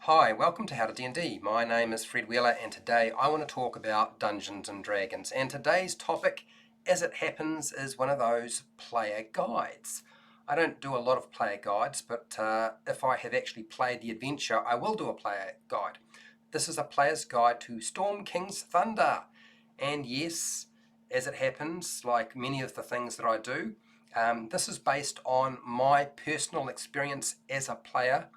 Hi, welcome to HowtoDandD. My name is Fred Wheeler and today I want to talk about Dungeons and Dragons. And today's topic, as it happens, is one of those player guides. I don't do a lot of player guides, but if I have actually played the adventure, I will do a player guide. This is a player's guide to Storm King's Thunder. And yes, as it happens, like many of the things that I do, this is based on my personal experience as a player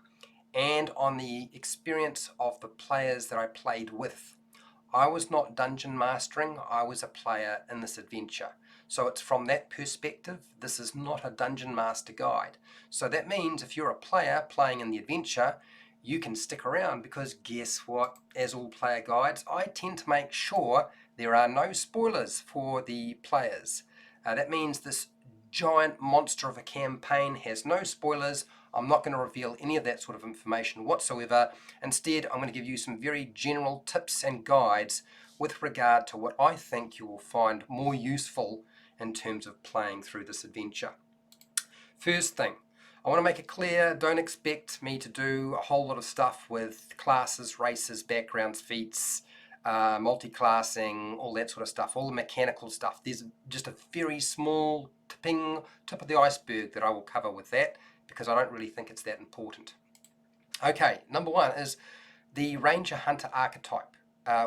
and on the experience of the players that I played with. I was not dungeon mastering, I was a player in this adventure. So it's from that perspective, this is not a dungeon master guide. So that means if you're a player playing in the adventure, you can stick around because guess what, as all player guides, I tend to make sure there are no spoilers for the players. That means this giant monster of a campaign has no spoilers. I'm not going to reveal any of that sort of information whatsoever. Instead, I'm going to give you some very general tips and guides with regard to what I think you will find more useful in terms of playing through this adventure. First thing, I want to make it clear, don't expect me to do a whole lot of stuff with classes, races, backgrounds, feats, multi-classing, all that sort of stuff, all the mechanical stuff. There's just a very small tip of the iceberg that I will cover with that because I don't really think it's that important. Okay, number one is the Ranger Hunter archetype.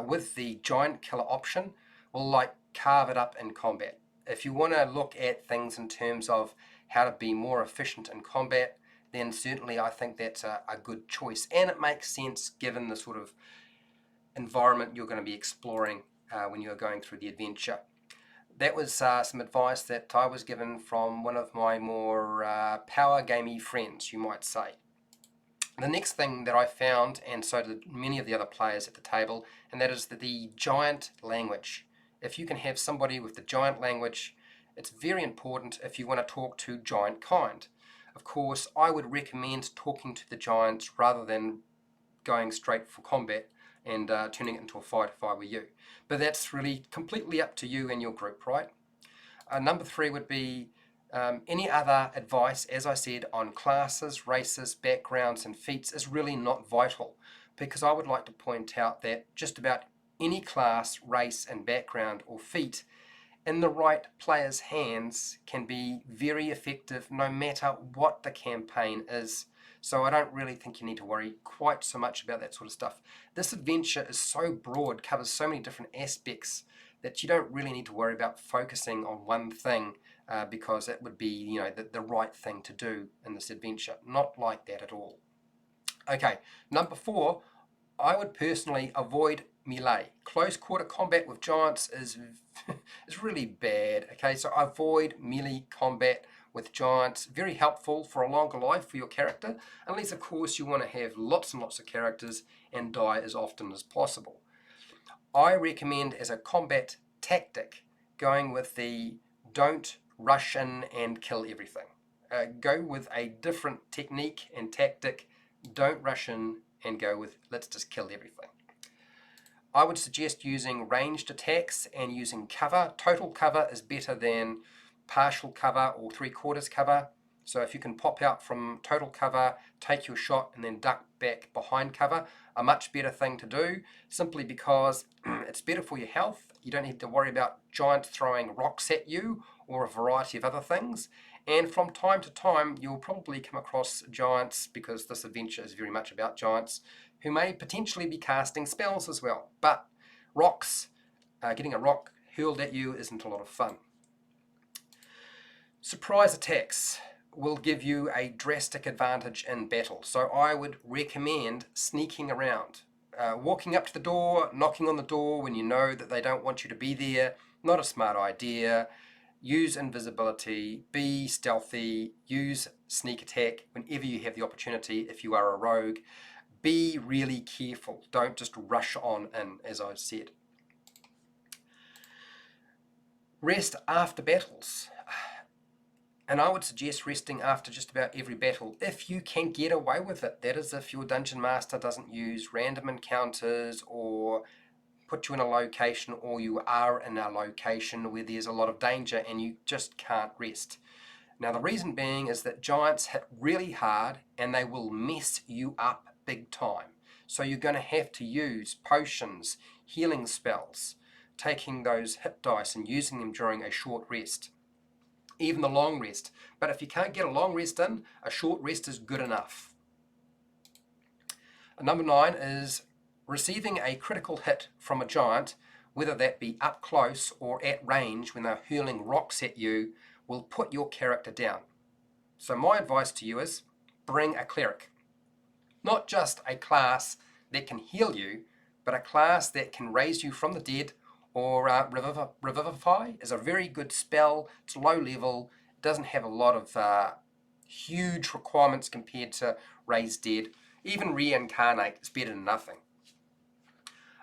With the Giant Killer option, we'll carve it up in combat. If you want to look at things in terms of how to be more efficient in combat, then certainly I think that's a good choice. And it makes sense given the sort of environment you're going to be exploring when you're going through the adventure. That was some advice that I was given from one of my more power gamey friends, you might say. The next thing that I found, and so did many of the other players at the table, and that is the giant language. If you can have somebody with the giant language, it's very important if you want to talk to giant kind. Of course, I would recommend talking to the giants rather than going straight for combat and turning it into a fight if I were you. But that's really completely up to you and your group, right? Number three would be any other advice, as I said, on classes, races, backgrounds, and feats is really not vital, because I would like to point out that just about any class, race, and background or feat in the right player's hands can be very effective no matter what the campaign is. So I don't really think you need to worry quite so much about that sort of stuff. This adventure is so broad, covers so many different aspects that you don't really need to worry about focusing on one thing because it would be, the right thing to do in this adventure. Not like that at all. Okay, number four, I would personally avoid melee. Close quarter combat with giants is really bad. Okay, so avoid melee combat with giants. Very helpful for a longer life for your character, unless of course you want to have lots and lots of characters and die as often as possible. I recommend as a combat tactic going with the don't rush in and kill everything. Go with a different technique and tactic. Don't rush in and go with let's just kill everything. I would suggest using ranged attacks and using cover. Total cover is better than partial cover or 3/4 cover. So if you can pop out from total cover, take your shot and then duck back behind cover, a much better thing to do, simply because it's better for your health. You don't need to worry about giants throwing rocks at you or a variety of other things. And from time to time, you'll probably come across giants, because this adventure is very much about giants, who may potentially be casting spells as well. But rocks, getting a rock hurled at you isn't a lot of fun. Surprise attacks will give you a drastic advantage in battle. So I would recommend sneaking around. Walking up to the door, knocking on the door when you know that they don't want you to be there, not a smart idea. Use invisibility, be stealthy, use sneak attack whenever you have the opportunity if you are a rogue. Be really careful. Don't just rush on in, as I've said. Rest after battles. And I would suggest resting after just about every battle, if you can get away with it. That is, if your dungeon master doesn't use random encounters or put you in a location, or you are in a location where there's a lot of danger and you just can't rest. Now the reason being is that giants hit really hard and they will mess you up big time. So you're going to have to use potions, healing spells, taking those hit dice and using them during a short rest, even the long rest. But if you can't get a long rest in, a short rest is good enough. Number 9 is receiving a critical hit from a giant, whether that be up close or at range when they're hurling rocks at you, will put your character down. So my advice to you is bring a cleric. Not just a class that can heal you, but a class that can raise you from the dead, or Revivify is a very good spell. It's low level, doesn't have a lot of huge requirements compared to Raise Dead. Even Reincarnate is better than nothing.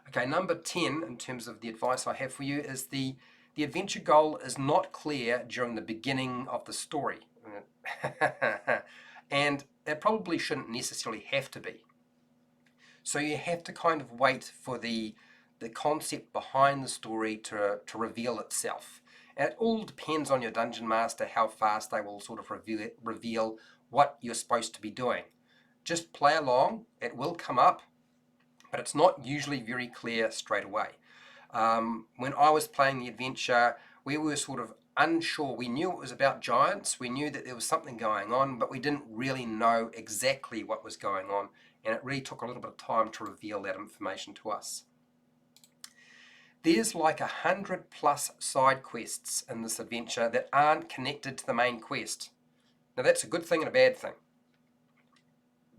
Okay, number 10 in terms of the advice I have for you is the adventure goal is not clear during the beginning of the story. And it probably shouldn't necessarily have to be. So you have to kind of wait for the concept behind the story to reveal itself. And it all depends on your dungeon master, how fast they will sort of reveal what you're supposed to be doing. Just play along, it will come up, but it's not usually very clear straight away. When I was playing the adventure, we were sort of unsure. We knew it was about giants, we knew that there was something going on, but we didn't really know exactly what was going on, and it really took a little bit of time to reveal that information to us. There's like 100+ side quests in this adventure that aren't connected to the main quest. Now that's a good thing and a bad thing.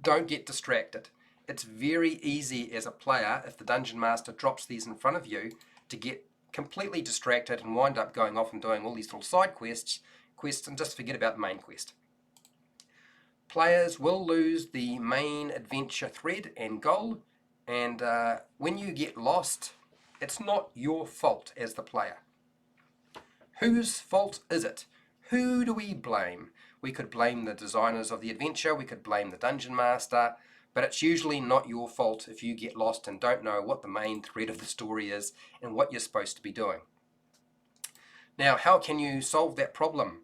Don't get distracted. It's very easy as a player, if the dungeon master drops these in front of you, to get completely distracted and wind up going off and doing all these little side quests and just forget about the main quest. Players will lose the main adventure thread and goal, and when you get lost, it's not your fault as the player. Whose fault is it? Who do we blame? We could blame the designers of the adventure, we could blame the dungeon master, but it's usually not your fault if you get lost and don't know what the main thread of the story is and what you're supposed to be doing. Now, how can you solve that problem?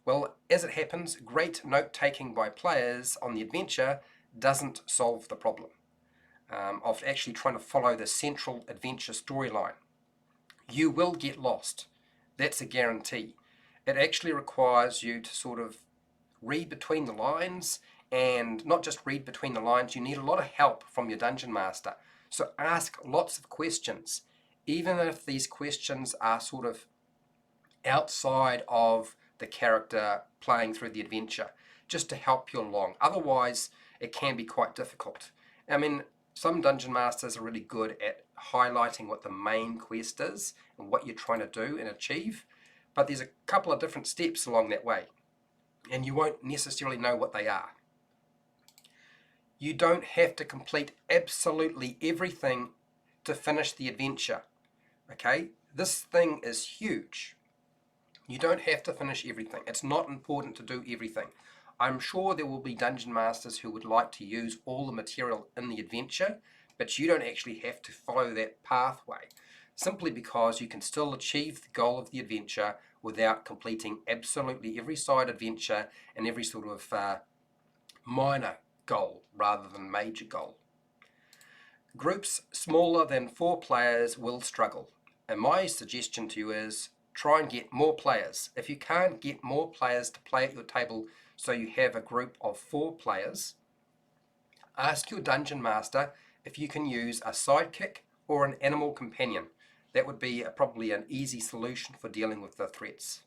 Well, as it happens, great note-taking by players on the adventure doesn't solve the problem of actually trying to follow the central adventure storyline. You will get lost. That's a guarantee. It actually requires you to sort of read between the lines, and not just read between the lines, you need a lot of help from your dungeon master. So ask lots of questions, even if these questions are sort of outside of the character playing through the adventure, just to help you along. Otherwise, it can be quite difficult. I mean, some dungeon masters are really good at highlighting what the main quest is and what you're trying to do and achieve, but there's a couple of different steps along that way, and you won't necessarily know what they are. You don't have to complete absolutely everything to finish the adventure, okay? This thing is huge. You don't have to finish everything. It's not important to do everything. I'm sure there will be dungeon masters who would like to use all the material in the adventure, but you don't actually have to follow that pathway, simply because you can still achieve the goal of the adventure without completing absolutely every side adventure and every sort of minor goal rather than major goal. Groups smaller than 4 players will struggle, and my suggestion to you is try and get more players. If you can't get more players to play at your table so you have a group of 4 players, ask your dungeon master if you can use a sidekick or an animal companion. That would be probably an easy solution for dealing with the threats.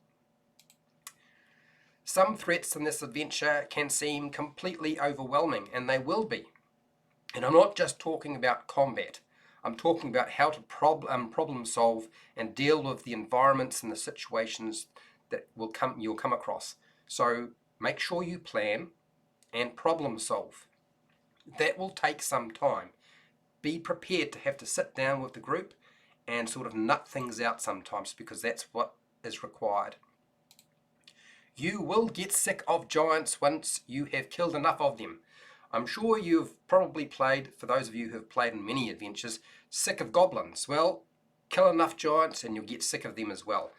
Some threats in this adventure can seem completely overwhelming, and they will be. And I'm not just talking about combat. I'm talking about how to problem solve and deal with the environments and the situations that you'll come across. So make sure you plan and problem solve. That will take some time. Be prepared to have to sit down with the group and sort of nut things out sometimes, because that's what is required. You will get sick of giants once you have killed enough of them. I'm sure you've probably played, for those of you who have played in many adventures, sick of goblins. Well, kill enough giants and you'll get sick of them as well.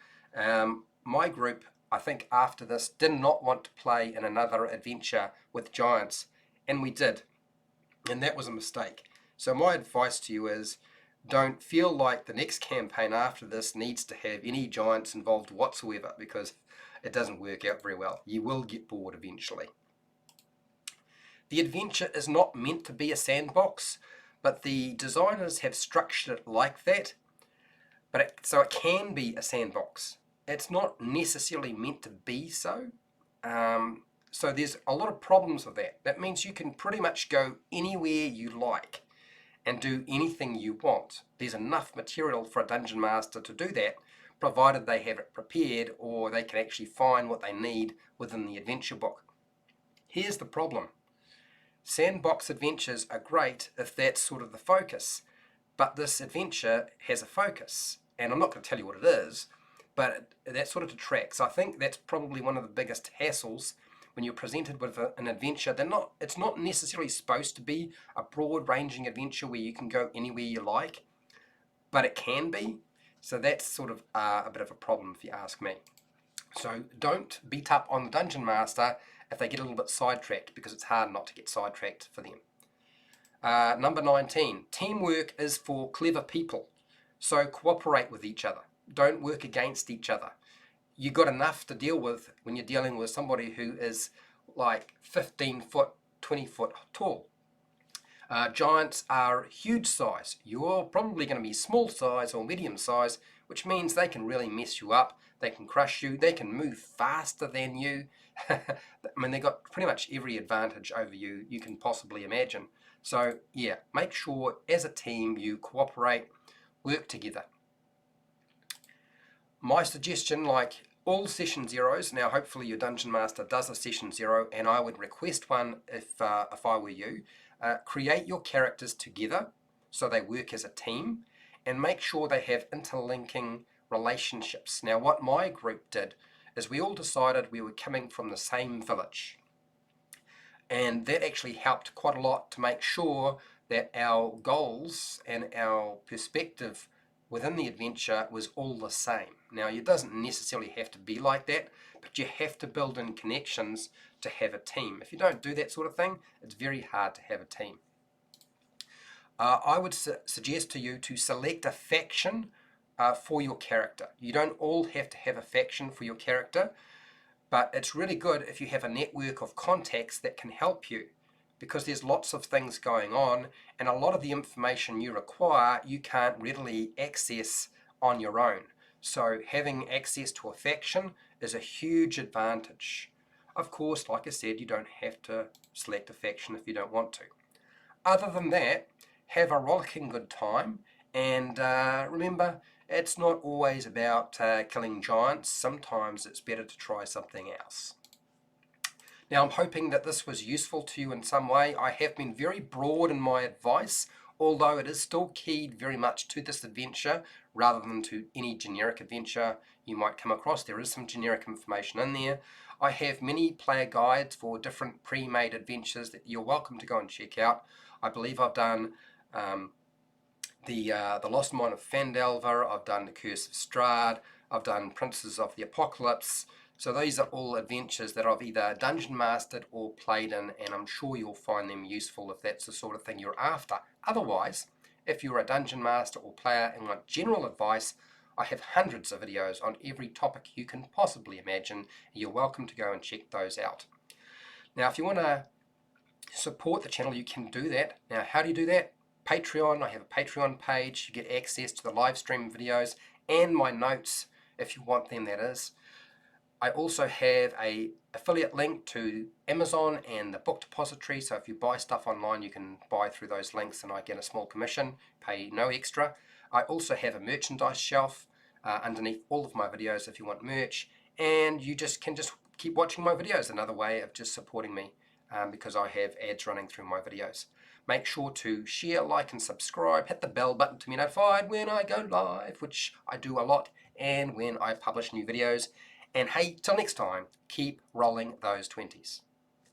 My group, I think after this, did not want to play in another adventure with giants, and we did. And that was a mistake. So my advice to you is don't feel like the next campaign after this needs to have any giants involved whatsoever, because it doesn't work out very well. You will get bored eventually. The adventure is not meant to be a sandbox, but the designers have structured it like that. So it can be a sandbox. It's not necessarily meant to be so. So there's a lot of problems with that. That means you can pretty much go anywhere you like and do anything you want. There's enough material for a dungeon master to do that, provided they have it prepared or they can actually find what they need within the adventure book. Here's the problem. Sandbox adventures are great if that's sort of the focus, but this adventure has a focus, and I'm not going to tell you what it is, but that sort of detracts. I think that's probably one of the biggest hassles when you're presented with an adventure. It's not necessarily supposed to be a broad-ranging adventure where you can go anywhere you like, but it can be. So that's sort of a bit of a problem if you ask me. So don't beat up on the Dungeon Master if they get a little bit sidetracked, because it's hard not to get sidetracked for them. Number 19, teamwork is for clever people. So cooperate with each other. Don't work against each other. You got enough to deal with when you're dealing with somebody who is like 15 foot, 20 foot tall. Giants are huge size. You're probably going to be small size or medium size, which means they can really mess you up. They can crush you. They can move faster than you. I mean, they've got pretty much every advantage over you you can possibly imagine. So yeah, make sure as a team you cooperate, work together. My suggestion, like all session zeros, now hopefully your Dungeon Master does a session zero, and I would request one if I were you. Create your characters together so they work as a team, and make sure they have interlinking relationships. Now what my group did is we all decided we were coming from the same village, and that actually helped quite a lot to make sure that our goals and our perspective within the adventure was all the same. Now, it doesn't necessarily have to be like that, but you have to build in connections to have a team. If you don't do that sort of thing, it's very hard to have a team. I would suggest to you to select a faction for your character. You don't all have to have a faction for your character, but it's really good if you have a network of contacts that can help you, because there's lots of things going on, and a lot of the information you require you can't readily access on your own. So having access to a faction is a huge advantage. Of course, like I said, you don't have to select a faction if you don't want to. Other than that, have a rollicking good time, and remember, it's not always about killing giants. Sometimes it's better to try something else. Now, I'm hoping that this was useful to you in some way. I have been very broad in my advice, although it is still keyed very much to this adventure rather than to any generic adventure you might come across. There is some generic information in there. I have many player guides for different pre-made adventures that you're welcome to go and check out. I believe I've done the Lost Mine of Phandelver, I've done the Curse of Strahd, I've done Princes of the Apocalypse. So these are all adventures that I've either dungeon mastered or played in, and I'm sure you'll find them useful if that's the sort of thing you're after. Otherwise, if you're a dungeon master or player and want general advice, I have hundreds of videos on every topic you can possibly imagine. You're welcome to go and check those out. Now, if you want to support the channel, you can do that. Now, how do you do that? Patreon. I have a Patreon page. You get access to the live stream videos and my notes if you want them, that is. I also have a affiliate link to Amazon and the book depository, so if you buy stuff online you can buy through those links and I get a small commission, pay no extra. I also have a merchandise shelf underneath all of my videos if you want merch, and you can just keep watching my videos, another way of just supporting me because I have ads running through my videos. Make sure to share, like and subscribe, hit the bell button to be notified when I go live, which I do a lot, and when I publish new videos. And hey, till next time, keep rolling those 20s.